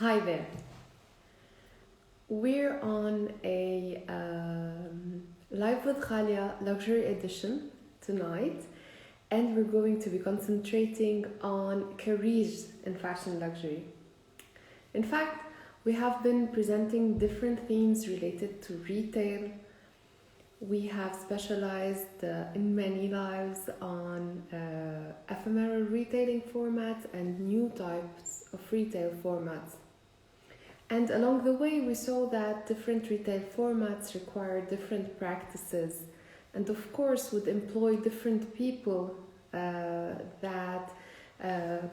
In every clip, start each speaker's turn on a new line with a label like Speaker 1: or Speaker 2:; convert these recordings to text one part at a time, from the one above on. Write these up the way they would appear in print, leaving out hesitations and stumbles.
Speaker 1: Hi there. We're on a Live with Ghalia luxury edition tonight, and we're going to be concentrating on careers in fashion luxury. In fact, we have been presenting different themes related to retail. We have specialized in many lives on ephemeral retailing formats and new types of retail formats. And along the way, we saw that different retail formats require different practices and, of course, would employ different people that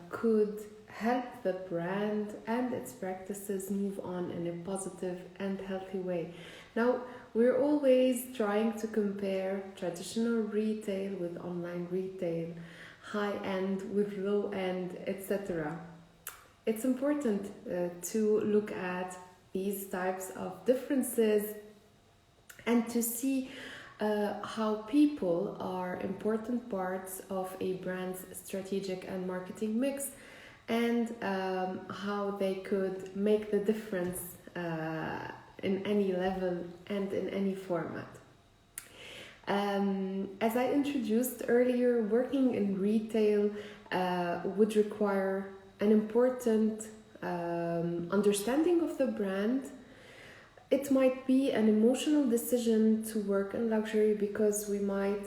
Speaker 1: could help the brand and its practices move on in a positive and healthy way. Now, we're always trying to compare traditional retail with online retail, high end with low end, etc. It's important to look at these types of differences and to see how people are important parts of a brand's strategic and marketing mix, and how they could make the difference in any level and in any format. As I introduced earlier, working in retail would require an important understanding of the brand. It might be an emotional decision to work in luxury because we might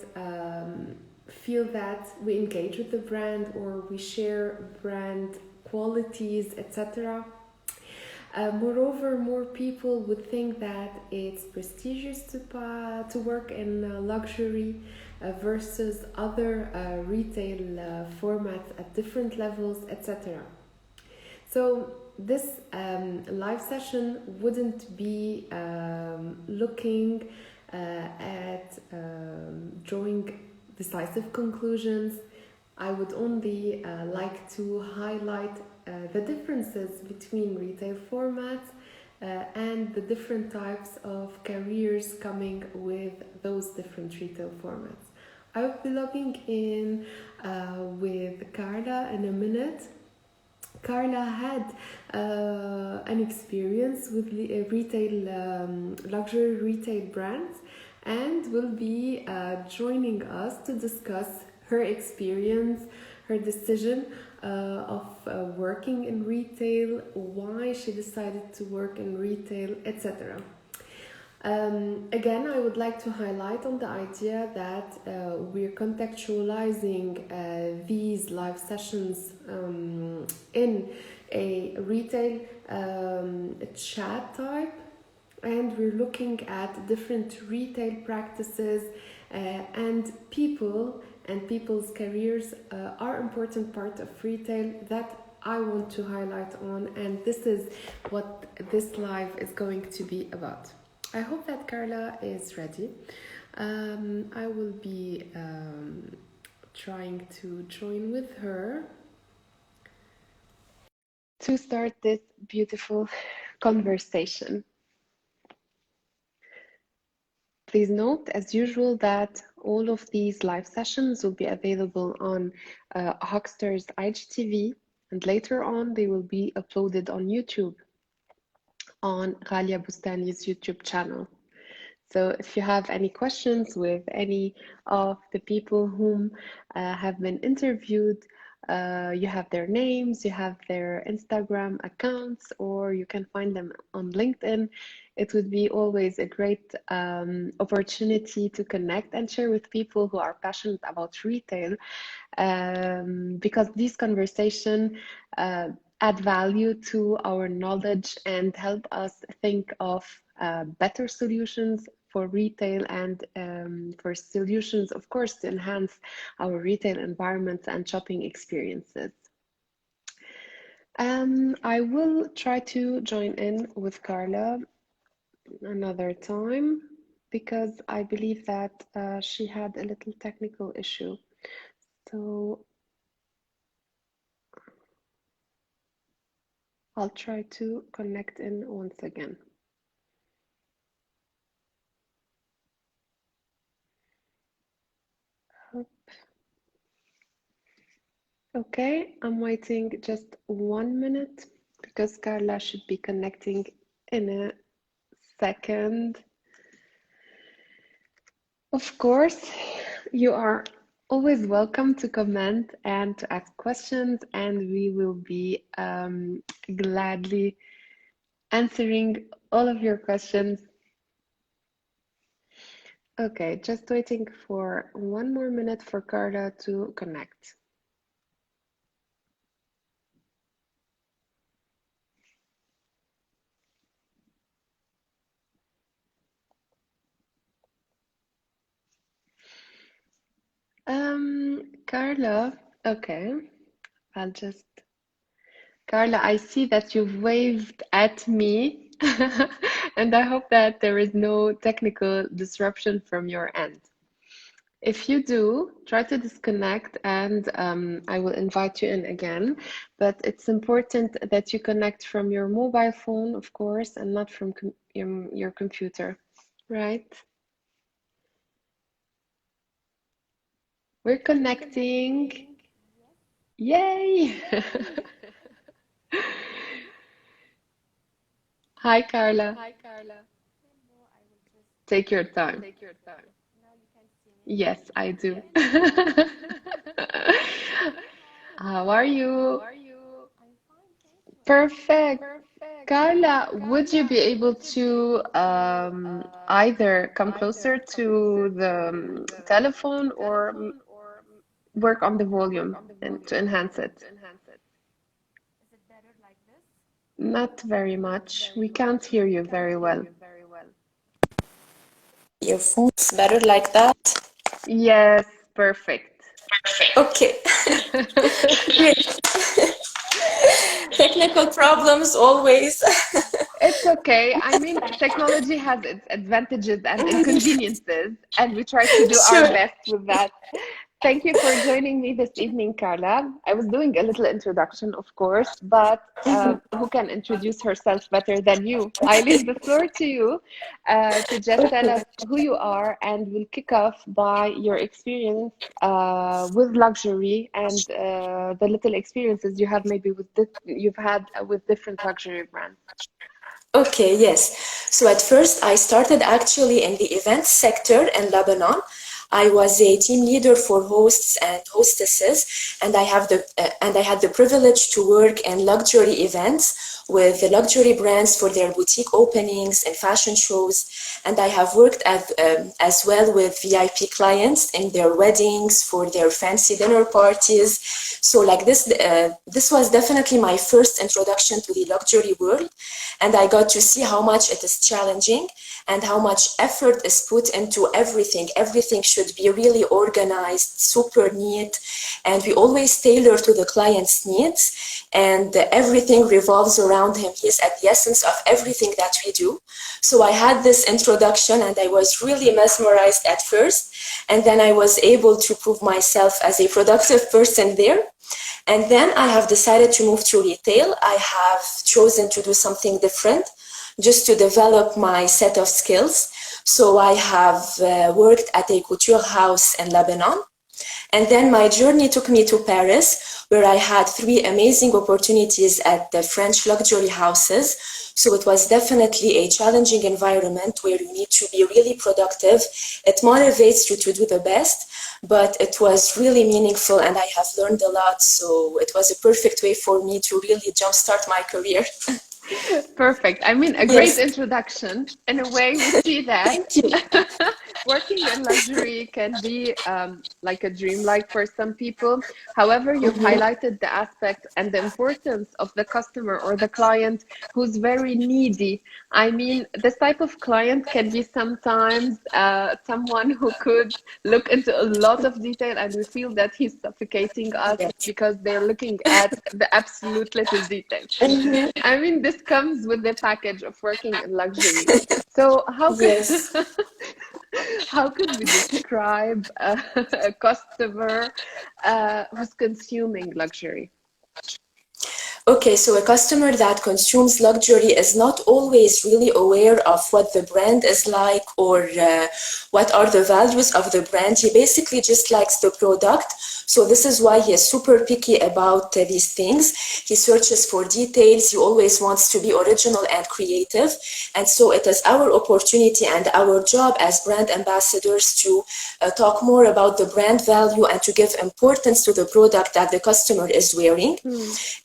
Speaker 1: feel that we engage with the brand or we share brand qualities, etc. Moreover, more people would think that it's prestigious to work in luxury versus other retail formats at different levels, etc. So this live session wouldn't be looking at drawing decisive conclusions. I would only like to highlight the differences between retail formats and the different types of careers coming with those different retail formats. I will be logging in with Carla in a minute. Carla had an experience with luxury retail brands, and will be joining us to discuss her experience, her decision of working in retail, why she decided to work in retail, etc. Again, I would like to highlight on the idea that we're contextualizing these live sessions in a retail chat type, and we're looking at different retail practices and people and people's careers are important part of retail that I want to highlight on, and this is what this live is going to be about. I hope that Carla is ready. I will be trying to join with her to start this beautiful conversation. Please note, as usual, that all of these live sessions will be available on Huckster's IGTV, and later on they will be uploaded on YouTube, on Ghalia Boustani's YouTube channel. So if you have any questions with any of the people whom have been interviewed, you have their names, you have their Instagram accounts, or you can find them on LinkedIn. It would be always a great opportunity to connect and share with people who are passionate about retail, because these conversations add value to our knowledge and help us think of better solutions for retail and for solutions, of course, to enhance our retail environments and shopping experiences. I will try to join in with Carla another time because I believe that she had a little technical issue. So I'll try to connect in once again. Okay, I'm waiting just 1 minute because Carla should be connecting in a second. Of course, you are always welcome to comment and to ask questions, and we will be gladly answering all of your questions. Okay, just waiting for 1 more minute for Carla to connect. Carla, okay, I'll just, Carla, I see that you've waved at me, and I hope that there is no technical disruption from your end. If you do, try to disconnect and I will invite you in again. But it's important that you connect from your mobile phone, of course, and not from your computer, right? We're connecting. Yay! Hi, Carla. Take your time. Yes, I do. How are you? Perfect. Carla, would you be able to either come closer to the telephone or work on the volume and to enhance it? Not very much. We can't hear you very well.
Speaker 2: Earphones better like that?
Speaker 1: Yes, perfect.
Speaker 2: Okay. Great. Technical problems always.
Speaker 1: It's okay. I mean, technology has its advantages and inconveniences, and we try to do our
Speaker 2: Sure.
Speaker 1: best with that. Thank you for joining me this evening, Carla. I was doing a little introduction, of course, but who can introduce herself better than you? I leave the floor to you to just tell us who you are, and we'll kick off by your experience with luxury and the little experiences you have maybe with you've had with different luxury brands.
Speaker 2: Okay, yes. So at first, I started actually in the events sector in Lebanon. I was a team leader for hosts and hostesses, and I had the privilege to work in luxury events with the luxury brands for their boutique openings and fashion shows. And I have worked as well with VIP clients in their weddings, for their fancy dinner parties. So like this was definitely my first introduction to the luxury world, and I got to see how much it is challenging and how much effort is put into everything. Everything should be really organized, super neat, and we always tailor to the client's needs, and everything revolves around him. He is at the essence of everything that we do. So I had this introduction and I was really mesmerized at first, and then I was able to prove myself as a productive person there. And then I have decided to move to retail. I have chosen to do something different just to develop my set of skills. So I have worked at a couture house in Lebanon. And then my journey took me to Paris, where I had 3 amazing opportunities at the French luxury houses. So it was definitely a challenging environment where you need to be really productive. It motivates you to do the best, but it was really meaningful and I have learned a lot. So it was a perfect way for me to really jumpstart my career.
Speaker 1: Perfect. I mean, a great
Speaker 2: Yes,
Speaker 1: introduction. In a way, we see that
Speaker 2: thank you.
Speaker 1: working in luxury can be like a dream, like for some people. However, you've highlighted the aspect and the importance of the customer or the client who's very needy. I mean, this type of client can be sometimes someone who could look into a lot of detail and we feel that he's suffocating us
Speaker 2: Yes.
Speaker 1: because they're looking at the absolute little details.
Speaker 2: Mhm.
Speaker 1: I mean, this comes with the package of working in luxury. So how could
Speaker 2: Yes.
Speaker 1: how could we describe a customer who's consuming luxury?
Speaker 2: Okay, so a customer that consumes luxury is not always really aware of what the brand is like or what are the values of the brand. He basically just likes the product. So this is why he is super picky about these things. He searches for details. He always wants to be original and creative. And so it is our opportunity and our job as brand ambassadors to talk more about the brand value and to give importance to the product that the customer is wearing.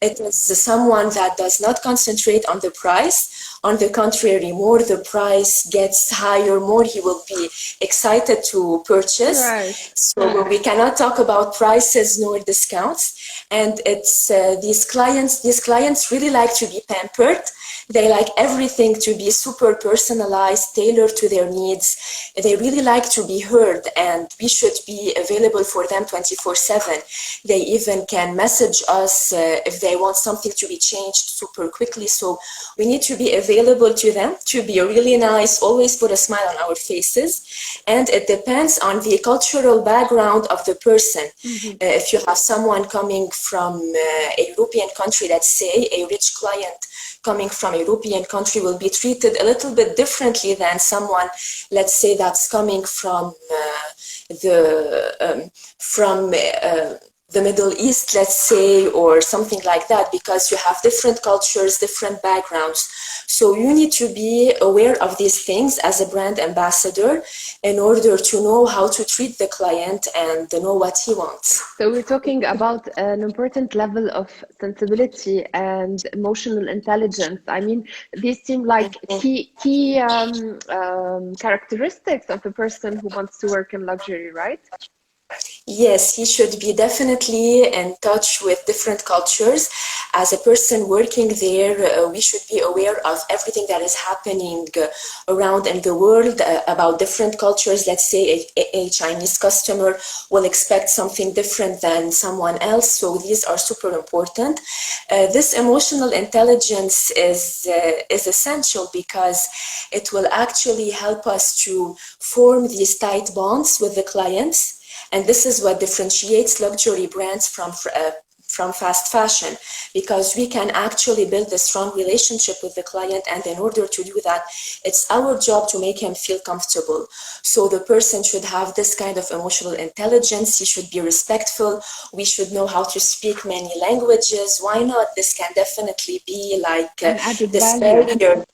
Speaker 2: It is someone that does not concentrate on the price. On the contrary, more the price gets higher, more he will be excited to purchase.
Speaker 1: Right.
Speaker 2: So we cannot talk about prices nor discounts. And it's these clients really like to be pampered. They like everything to be super personalized, tailored to their needs. They really like to be heard, and we should be available for them 24/7. They even can message us if they want something to be changed super quickly. So we need to be available to them, to be really nice, always put a smile on our faces. And it depends on the cultural background of the person. If you have someone coming from a European country, let's say, a rich client coming from a European country will be treated a little bit differently than someone, let's say, that's coming from the Middle East, let's say, or something like that, because you have different cultures, different backgrounds. So you need to be aware of these things as a brand ambassador in order to know how to treat the client and know what he wants.
Speaker 1: So we're talking about an important level of sensibility and emotional intelligence. I mean, these seem like key characteristics of a person who wants to work in luxury, right?
Speaker 2: Yes, he should be definitely in touch with different cultures. As a person working there, we should be aware of everything that is happening around in the world about different cultures. Let's say a Chinese customer will expect something different than someone else. So these are super important. This emotional intelligence is essential because it will actually help us to form these tight bonds with the clients. And this is what differentiates luxury brands from fast fashion, because we can actually build a strong relationship with the client. And in order to do that, it's our job to make him feel comfortable. So the person should have this kind of emotional intelligence. He should be respectful. We should know how to speak many languages. Why not? This can definitely be like this barrier.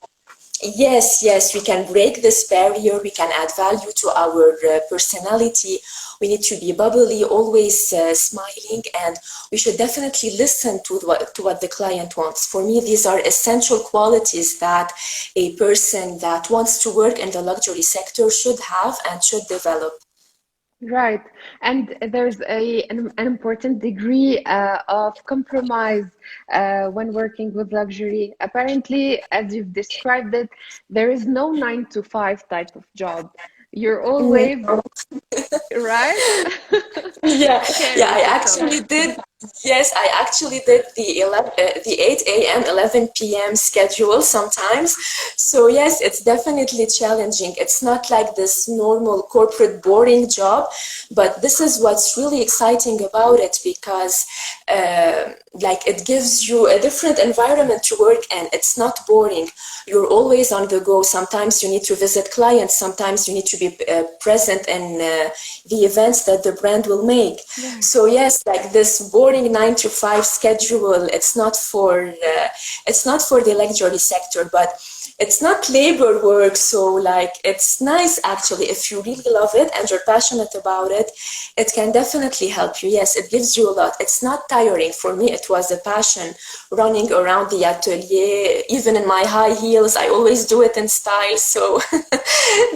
Speaker 2: Yes, we can break this barrier. We can add value to our personality. We need to be bubbly, always smiling, and we should definitely listen to what the client wants. For me, these are essential qualities that a person that wants to work in the luxury sector should have and should develop.
Speaker 1: Right. And there's an important degree of compromise when working with luxury. Apparently, as you've described it, there is no 9 to 5 type of job. You're always right.
Speaker 2: Yeah,
Speaker 1: Carry
Speaker 2: I
Speaker 1: yourself.
Speaker 2: actually did. Yes, I actually did the 8 a.m. 11 p.m. schedule sometimes. So yes, it's definitely challenging. It's not like this normal corporate boring job, but this is what's really exciting about it, because like it gives you a different environment to work in. It's not boring. You're always on the go. Sometimes you need to visit clients. Sometimes you need to be present in the events that the brand will make.
Speaker 1: Yeah.
Speaker 2: So yes, like this boring 9 to 5 schedule, it's not for the luxury sector, but it's not labor work. So like it's nice actually. If you really love it and you're passionate about it, it can definitely help you. Yes, it gives you a lot. It's not tiring. For me, it was a passion running around the atelier, even in my high heels. I always do it in style. So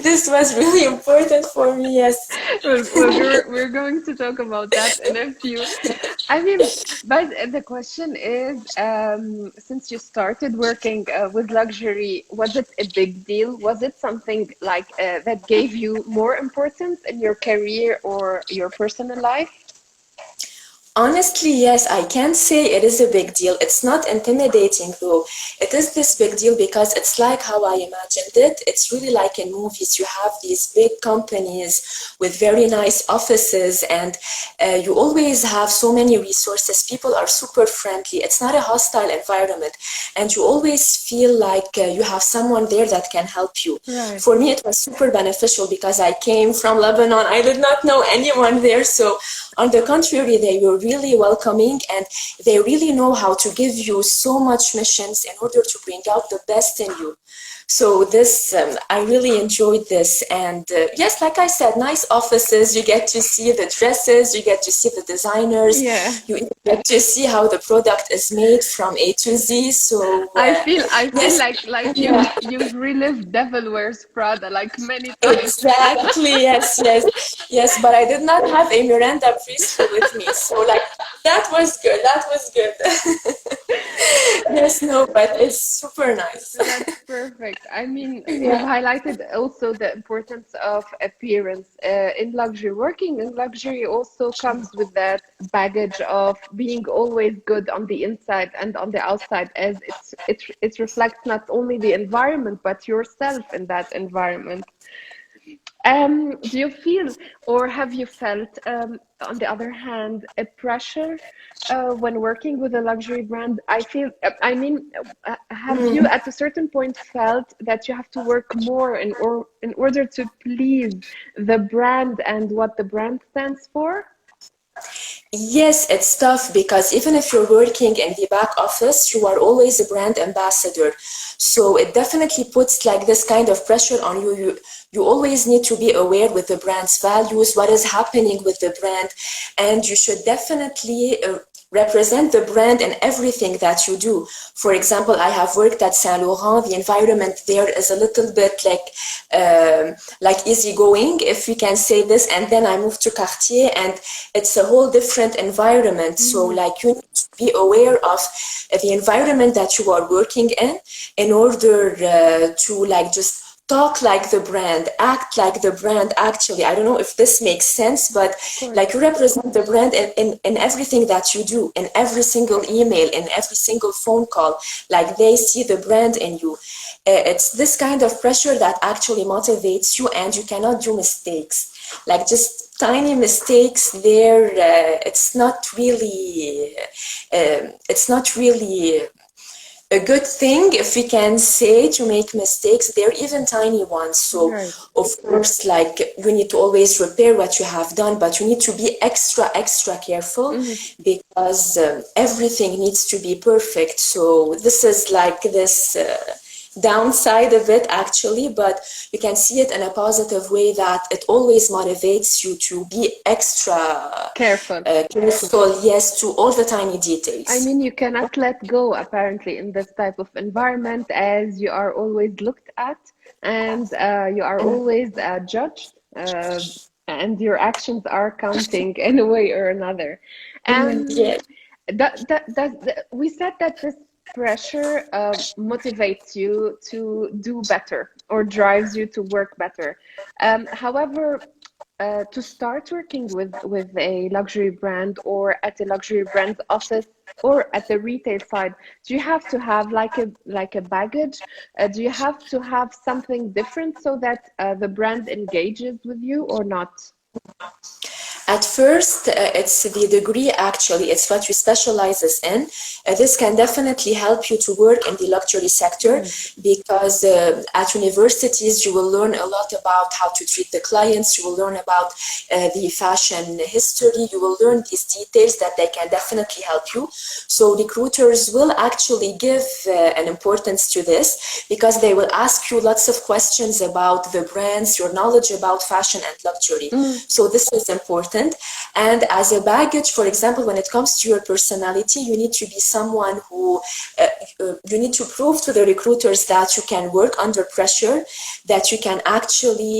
Speaker 2: this was really important for me. Yes.
Speaker 1: We're going to talk about that in a few. I mean, but the question is, since you started working with luxury, was it a big deal? Was it something like that gave you more importance in your career or your personal life?
Speaker 2: Honestly, yes, I can say it is a big deal. It's not intimidating though. It is this big deal because it's like how I imagined it. It's really like in movies. You have these big companies with very nice offices, and you always have so many resources. People are super friendly. It's not a hostile environment, and you always feel like you have someone there that can help you.
Speaker 1: Right.
Speaker 2: For me, it was super beneficial because I came from Lebanon. I did not know anyone there, so on the contrary, they were really welcoming, and they really know how to give you so much missions in order to bring out the best in you. So this, I really enjoyed this. And yes, like I said, nice offices, you get to see the dresses, you get to see the designers,
Speaker 1: Yeah.
Speaker 2: you get to see how the product is made from A to Z. So
Speaker 1: I feel
Speaker 2: yes,
Speaker 1: like
Speaker 2: yeah.
Speaker 1: you've relived Devil Wears Prada like many times.
Speaker 2: Exactly, yes, yes, yes, but I did not have a Miranda Priestly with me, so like that was good, that was good. Yes, no, but it's super nice.
Speaker 1: That's perfect. I mean, you've
Speaker 2: Yeah.
Speaker 1: highlighted also the importance of appearance in luxury. Working in luxury also comes with that baggage of being always good on the inside and on the outside, as it reflects not only the environment but yourself in that environment. Do you feel, or have you felt, on the other hand, a pressure when working with a luxury brand? I mean, have you at a certain point felt that you have to work more in order to please the brand and what the brand stands for?
Speaker 2: Yes, it's tough because even if you're working in the back office, you are always a brand ambassador. So it definitely puts like this kind of pressure on you. You always need to be aware with the brand's values, what is happening with the brand, and you should definitely represent the brand in everything that you do. For example, I have worked at Saint Laurent. The environment there is a little bit like easygoing, if we can say this. And then I moved to Cartier, and it's a whole different environment. So
Speaker 1: Mm,
Speaker 2: like you need to be aware of the environment that you are working in order to like just talk like the brand, act like the brand. Actually, I don't know if this makes sense, but
Speaker 1: of course.
Speaker 2: like you represent the brand in everything that you do, in every single email, in every single phone call, like they see the brand in you. It's this kind of pressure that actually motivates you, and you cannot do mistakes. Like just tiny mistakes there, it's not really a good thing, if we can say, to make mistakes. They're even tiny ones. So
Speaker 1: Right.
Speaker 2: of course, like you need to always repair what you have done, but you need to be extra careful
Speaker 1: Mhm.
Speaker 2: because everything needs to be perfect. So this is like this downside of it actually, but you can see it in a positive way, that it always motivates you to be extra
Speaker 1: Careful.
Speaker 2: careful, yes, to all the tiny
Speaker 1: I
Speaker 2: details.
Speaker 1: mean, you cannot let go apparently in this type of environment, as you are always looked at and you are always judged, and your actions are counting in a way or another. Um,
Speaker 2: Yeah.
Speaker 1: we said that this pressure motivates you to do better or drives you to work better. However, to start working with a luxury brand or at a luxury brand's office or at the retail side, do you have to have like a baggage? Do you have to have something different so that the brand engages with you or not?
Speaker 2: At first, it's the degree actually, it's what you specializes in. This can definitely help you to work in the luxury sector
Speaker 1: Right.
Speaker 2: because at universities you will learn a lot about how to treat the clients, you will learn about the fashion history, you will learn these details that they can definitely help you. So recruiters will actually give an importance to this because they will ask you lots of questions about the brands, your knowledge about fashion and luxury.
Speaker 1: Mm,
Speaker 2: So this is important. And as a baggage, for example, when it comes to your personality, you need to be someone who you need to prove to the recruiters that you can work under pressure, that you can actually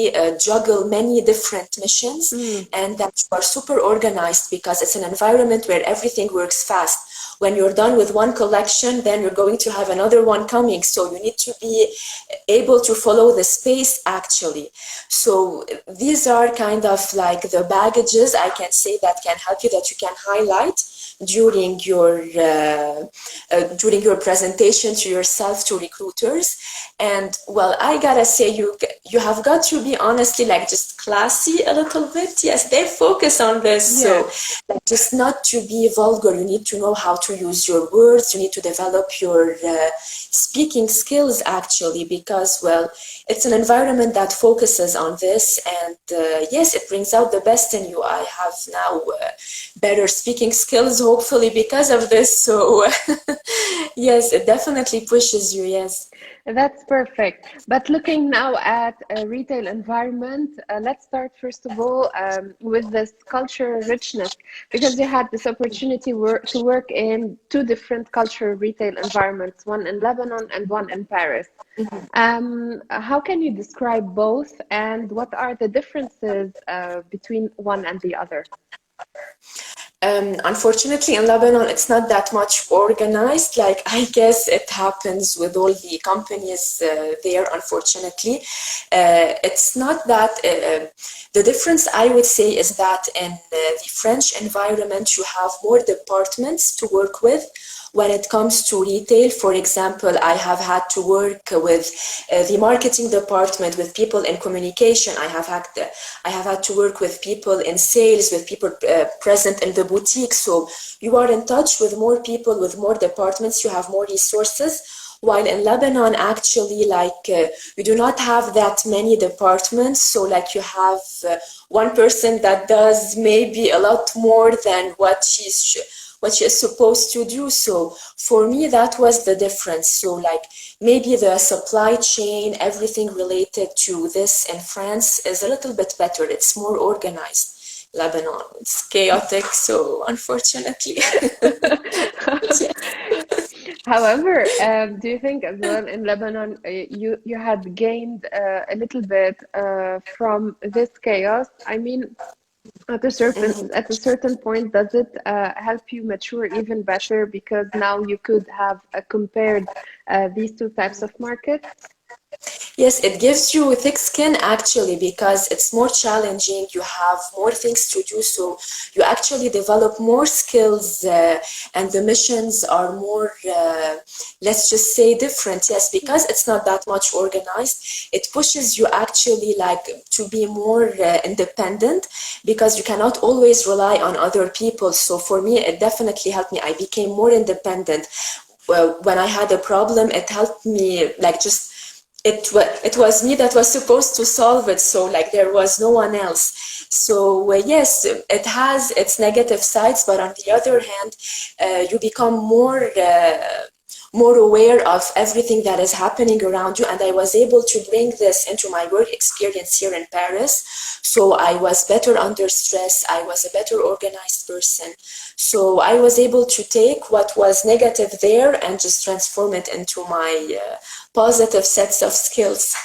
Speaker 2: juggle many different missions,
Speaker 1: mm,
Speaker 2: and that you are super organized because it's an environment where everything works fast. when you're done with one collection, then you're going to have another one coming. So you need to be able to follow the space actually. So these are kind of like the baggages I can say that can help you, that you can highlight during your presentation to yourself, to recruiters. And well, I gotta say, you have got to be honestly like just classy a little bit. Yes, they focus on this.
Speaker 1: Yeah.
Speaker 2: So like, just not to be vulgar, you need to know how to use your words, you need to develop your speaking skills actually, because well, it's an environment that focuses on this, and yes, it brings out the best in you. I have now better speaking skills hopefully because of this, so yes, it definitely pushes you. Yes.
Speaker 1: That's perfect. But looking now at a retail environment, let's start first of all with this culture richness, because you had this opportunity to work in two different culture retail environments, one in Lebanon and one in Paris. How can you describe both, and what are the differences between one and the other?
Speaker 2: Unfortunately, in Lebanon, it's not that much organized. Like, I guess it happens with all the companies there, unfortunately. It's not that, the difference I would say is that in the French environment, you have more departments to work with. When it comes to retail, for example, I have had to work with the marketing department, with people in communication. I have had to work with people in sales, with people present in the boutique. So you are in touch with more people, with more departments, you have more resources. While in Lebanon, actually, like you do not have that many departments. So like you have one person that does maybe a lot more than what she is supposed to do. So for me, that was the difference. So like maybe the supply chain, everything related to this in France is a little bit better. It's more organized. Lebanon, it's chaotic, so unfortunately. Yeah.
Speaker 1: However, do you think as well in Lebanon you had gained a little bit from this chaos? I mean, at a certain point, does it help you mature even better, because now you could have compared these two types of markets?
Speaker 2: Yes, it gives you thick skin actually, because it's more challenging. You have more things to do, so you actually develop more skills, and the missions are more, let's just say, different. Yes, because it's not that much organized. It pushes you actually like to be more independent, because you cannot always rely on other people. So for me, it definitely helped me. I became more independent. Well, when I had a problem, it helped me like just it was me that was supposed to solve it, so like there was no one else. So yes, it has its negative sides, but on the other hand, you become more aware of everything that is happening around you, and I was able to bring this into my work experience here in Paris. So I was better under stress, I was a better organized person. So I was able to take what was negative there and just transform it into my positive sets of skills.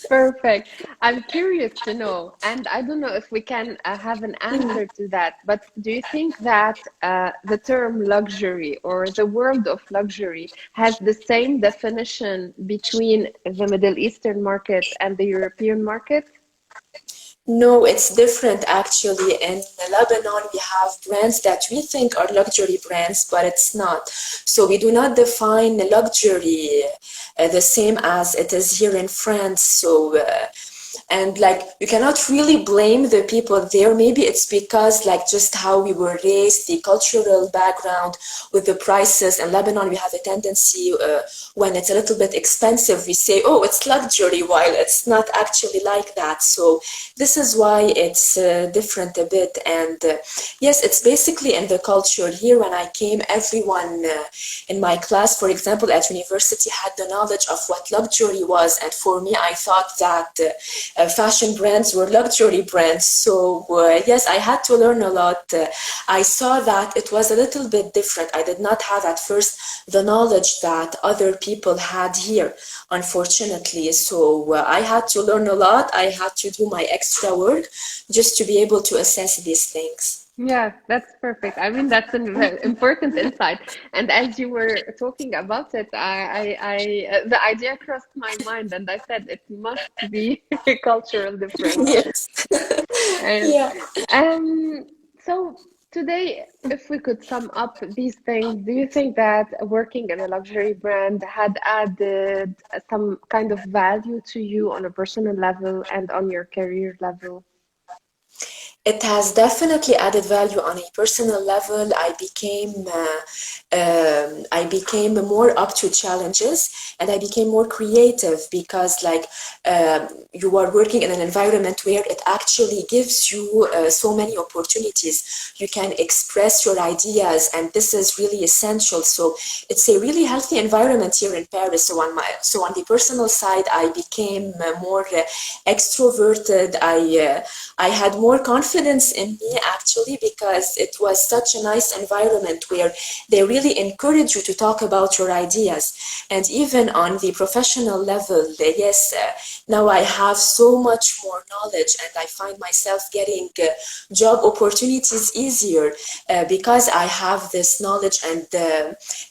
Speaker 1: Perfect. I'm curious to know, and I don't know if we can have an answer to that, but do you think that the term luxury or the world of luxury has the same definition between the Middle Eastern market and the European market?
Speaker 2: No, it's different actually. In Lebanon, we have brands that we think are luxury brands, but it's not. So we do not define luxury the same as it is here in France. So and like you cannot really blame the people there. Maybe it's because like just how we were raised, the cultural background with the prices. In Lebanon, we have a tendency when it's a little bit expensive, we say, oh, it's luxury, while it's not actually like that. So this is why it's different a bit. And yes, it's basically in the culture. Here when I came, everyone in my class, for example, at university, had the knowledge of what luxury was. And for me, I thought that fashion brands were luxury brands. So yes, I had to learn a lot. I saw that it was a little bit different. I did not have at first the knowledge that other people had here, unfortunately. So I had to learn a lot. I had to do my extra work just to be able to assess these things.
Speaker 1: Yeah, that's perfect. I mean, that's an important insight. And as you were talking about it, the idea crossed my mind, and I said it must be a cultural difference.
Speaker 2: Yes.
Speaker 1: And
Speaker 2: Yeah.
Speaker 1: um, so today, if we could sum up these things, do you think that working in a luxury brand had added some kind of value to you on a personal level and on your career level?
Speaker 2: It has definitely added value on a personal level. I became more up to challenges, and I became more creative because, like, you are working in an environment where it actually gives you so many opportunities. You can express your ideas, and this is really essential. So it's a really healthy environment here in Paris. So on the personal side, I became more extroverted. I had more confidence in me actually because it was such a nice environment where they really encourage you to talk about your ideas. And even on the professional level, yes, now I have so much more knowledge and I find myself getting job opportunities easier because I have this knowledge, and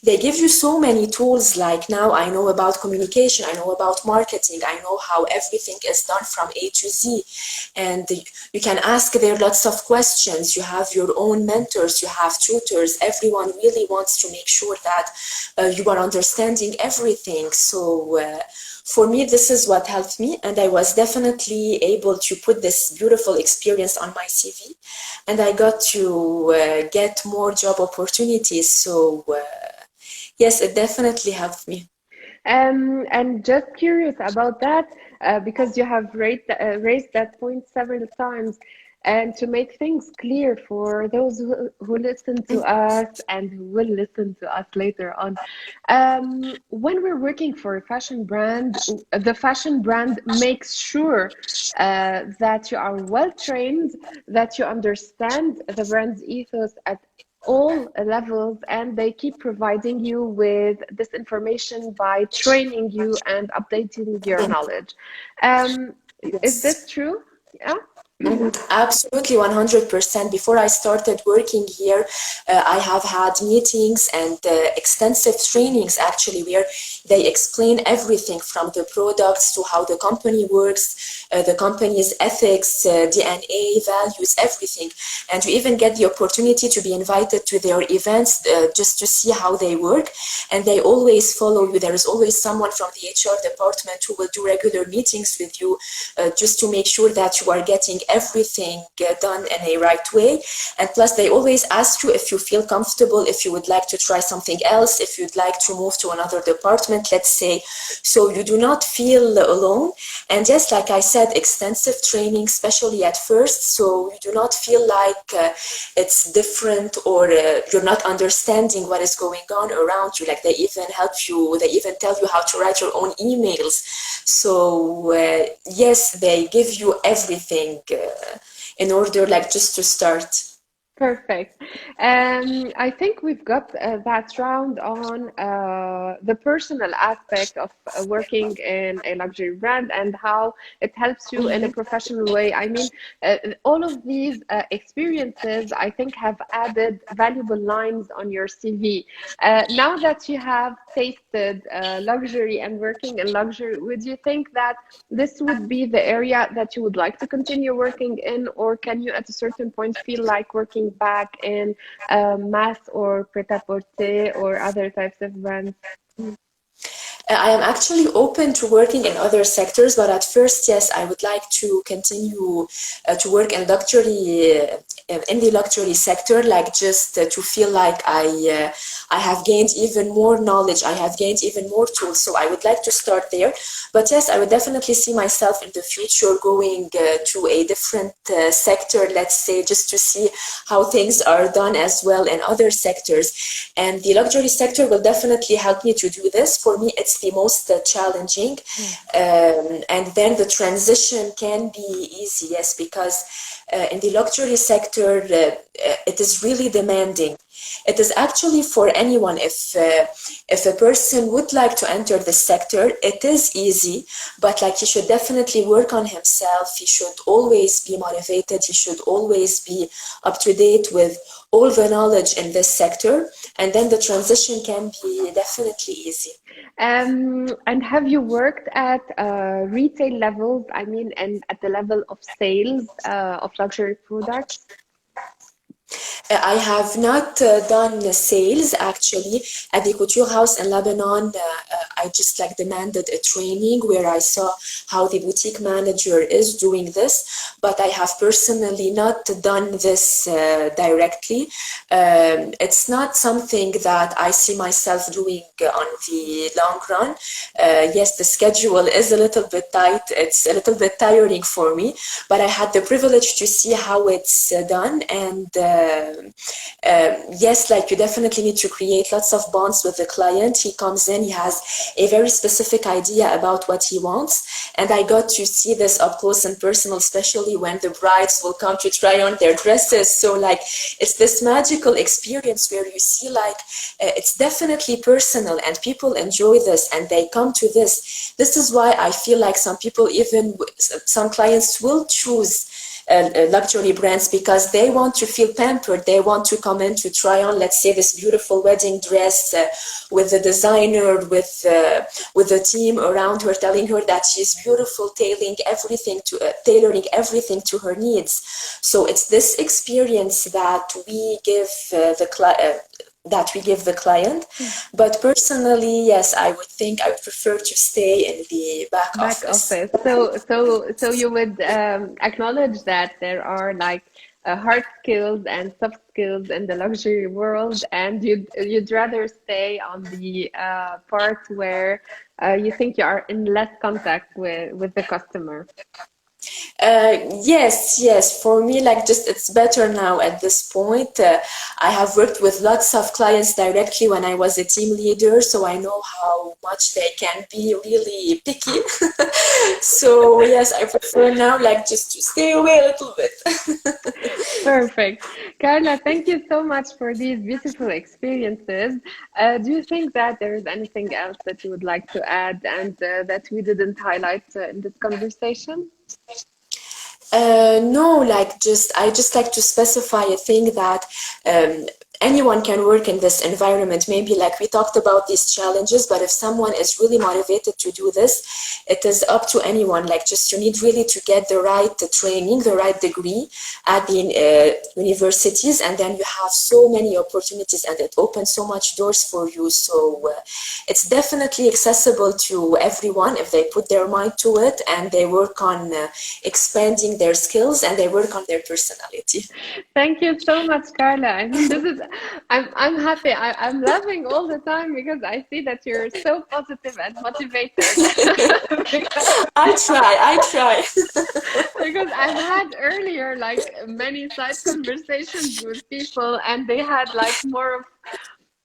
Speaker 2: they give you so many tools. Like now I know about communication, I know about marketing, I know how everything is done from A to Z. And you can ask there lots of questions. You have your own mentors, you have tutors. Everyone really wants to make sure that you are understanding everything. So for me, this is what helped me, and I was definitely able to put this beautiful experience on my CV, and I got to get more job opportunities. So yes, it definitely helped me.
Speaker 1: And just curious about that, because you have raised that point several times, and to make things clear for those who listen to us and who will listen to us later on. When we're working for a fashion brand, the fashion brand makes sure that you are well trained, that you understand the brand's ethos at all levels, and they keep providing you with this information by training you and updating your knowledge. Um, is
Speaker 2: Yes.
Speaker 1: this true? Yeah.
Speaker 2: Mhm. Absolutely, 100%. Before I started working here, I have had meetings and extensive trainings actually, where they explain everything from the products to how the company works, the company's ethics, DNA, values, everything. And you even get the opportunity to be invited to their events just to see how they work. And they always follow you. There is always someone from the HR department who will do regular meetings with you just to make sure that you are getting everything done in a right way. And plus, they always ask you if you feel comfortable, if you would like to try something else, if you'd like to move to another department, let's say. So you do not feel alone. And yes, like I said, extensive training, especially at first. So you do not feel like it's different, or you're not understanding what is going on around you. Like they even help you, they even tell you how to write your own emails. So yes, they give you everything in order, like, just to start.
Speaker 1: Perfect. I think we've got that round on the personal aspect of working in a luxury brand and how it helps you in a professional way. I mean, all of these experiences, I think, have added valuable lines on your CV. Now that you have tasted luxury and working in luxury, would you think that this would be the area that you would like to continue working in, or can you at a certain point feel like working back in mass or pret-a-porter or other types of brands?
Speaker 2: I am actually open to working in other sectors, but at first, yes, I would like to continue to work in the luxury sector, like just to feel like I have gained even more knowledge, I have gained even more tools. So I would like to start there. But yes, I would definitely see myself in the future going to a different sector, let's say, just to see how things are done as well in other sectors. And the luxury sector will definitely help me to do this. For me, it's the most challenging.
Speaker 1: Yeah.
Speaker 2: And then the transition can be easy, yes, because in the luxury sector, it is really demanding. It is actually for anyone. If a person would like to enter this sector, it is easy, but like he should definitely work on himself. He should always be motivated. He should always be up to date with all the knowledge in this sector, and then the transition can be definitely easy.
Speaker 1: And have you worked at retail levels? I mean, and at the level of sales of luxury products?
Speaker 2: I have not done sales actually. At the couture house in Lebanon. I just like demanded a training where I saw how the boutique manager is doing this, but I have personally not done this directly. It's not something that I see myself doing on the long run. Yes, the schedule is a little bit tight. It's a little bit tiring for me, but I had the privilege to see how it's done, and yes, like you definitely need to create lots of bonds with the client. He comes in, he has a very specific idea about what he wants, and I got to see this up close and personal, especially when the brides will come to try on their dresses. So like it's this magical experience where you see like it's definitely personal and people enjoy this and they come to this. This is why I feel like some people, even some clients, will choose luxury brands because they want to feel pampered. They want to come in to try on, let's say, this beautiful wedding dress with the designer, with the team around her, telling her that she's beautiful, tailoring everything to her needs. So it's this experience that we give the client. But personally, yes, I would think I would prefer to stay in the back office.
Speaker 1: So you would acknowledge that there are like hard skills and soft skills in the luxury world, and you'd rather stay on the part where you think you are in less contact with the customer.
Speaker 2: Yes. For me, like just it's better now at this point. I have worked with lots of clients directly when I was a team leader, so I know how much they can be really picky. So yes, I prefer now like just to stay away a little bit.
Speaker 1: Perfect. Carla, thank you so much for these beautiful experiences. Do you think that there is anything else that you would like to add and that we didn't highlight in this conversation?
Speaker 2: No, I just like to specify a thing that anyone can work in this environment. Maybe like we talked about these challenges, but if someone is really motivated to do this, it is up to anyone. Like just you need really to get the right training, the right degree at the universities, and then you have so many opportunities and it opens so much doors for you. So it's definitely accessible to everyone if they put their mind to it and they work on expanding their skills and they work on their personality.
Speaker 1: Thank you so much, Carla. I mean, I'm happy. I'm laughing all the time because I see that you're so positive and motivated.
Speaker 2: I try.
Speaker 1: Because I've had earlier like many side conversations with people and they had like more of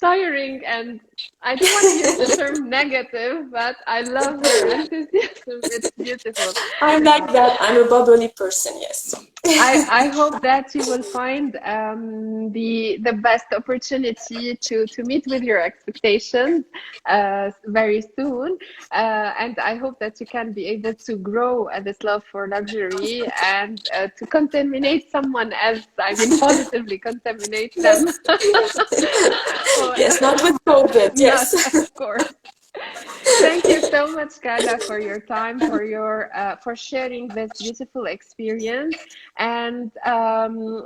Speaker 1: tiring, and I don't want to use the term negative, but I love her enthusiasm. It's beautiful.
Speaker 2: I'm like that. I'm a bubbly person, yes.
Speaker 1: I hope that you will find the best opportunity to meet with your expectations very soon, and I hope that you can be able to grow this love for luxury and to contaminate someone else. I mean, positively contaminate them.
Speaker 2: Yes, not with COVID. Yes,
Speaker 1: yes, of course. Thank you so much, Carla, for your time, for sharing this beautiful experience. And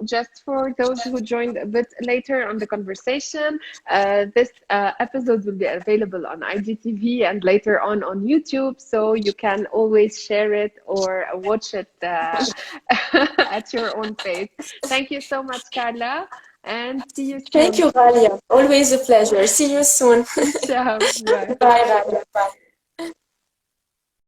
Speaker 1: just for those who joined a bit later on the conversation, this episode will be available on IGTV and later on YouTube, so you can always share it or watch it at your own pace. Thank you so much, Carla, and see you soon.
Speaker 2: Thank you, Ghalia. Always a pleasure. See you soon.
Speaker 1: Ciao. Bye.
Speaker 2: Bye, Ghalia. Bye.